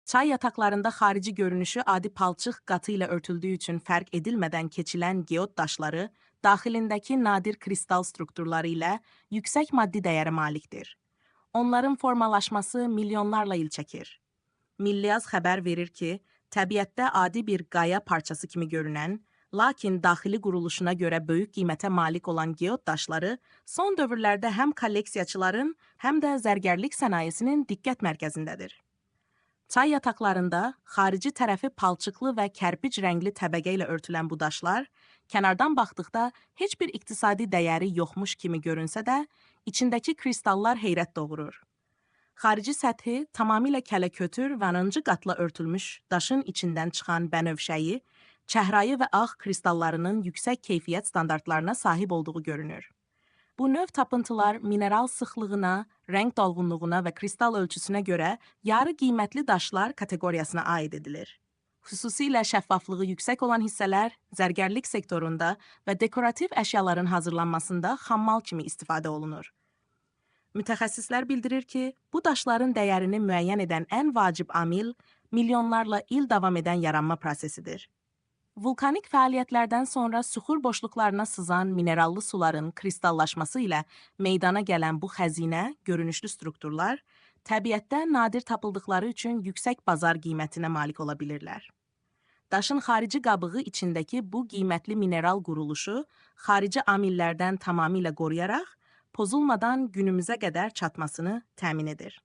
Çay yataklarında xarici görünüşü adi palçıq qatı ilə örtüldüyü üçün fərq edilmədən keçilən geot daşları daxilindəki nadir kristal strukturları ilə yüksək maddi dəyərə malikdir. Onların formalaşması milyonlarla il çəkir. Milliyaz xəbər verir ki, təbiətdə adi bir qaya parçası kimi görünən, lakin daxili quruluşuna görə böyük qiymətə malik olan geot daşları son dövrlərdə həm kolleksiyaçıların, həm də zərgərlik sənayesinin diqqət mərkəzindədir. Çay yataqlarında xarici tərəfi palçıqlı və kərpic rəngli təbəqə ilə örtülən bu daşlar, kənardan baxdıqda heç bir iqtisadi dəyəri yoxmuş kimi görünsə də, içindəki kristallar heyrət doğurur. Xarici səthi tamamilə kələkötür və 10-cı qatla örtülmüş daşın içindən çıxan bənövşəyi, çəhrayı və ağ kristallarının yüksək keyfiyyət standartlarına sahib olduğu görünür. Bu növ tapıntılar mineral sıxlığına, rəng dolğunluğuna və kristal ölçüsünə görə yarı qiymətli daşlar kateqoriyasına aid edilir. Xüsusilə şəffaflığı yüksək olan hissələr zərgərlik sektorunda və dekorativ əşyaların hazırlanmasında xammal kimi istifadə olunur. Mütəxəssislər bildirir ki, bu daşların dəyərini müəyyən edən ən vacib amil milyonlarla il davam edən yaranma prosesidir. Vulkanik fəaliyyətlərdən sonra süxur boşluqlarına sızan minerallı suların kristallaşması ilə meydana gələn bu xəzinə, görünüşlü strukturlar, təbiətdə nadir tapıldıqları üçün yüksək bazar qiymətinə malik ola bilirlər. Daşın xarici qabığı içindəki bu qiymətli mineral quruluşu xarici amillərdən tamamilə qoruyaraq, pozulmadan günümüzə qədər çatmasını təmin edir.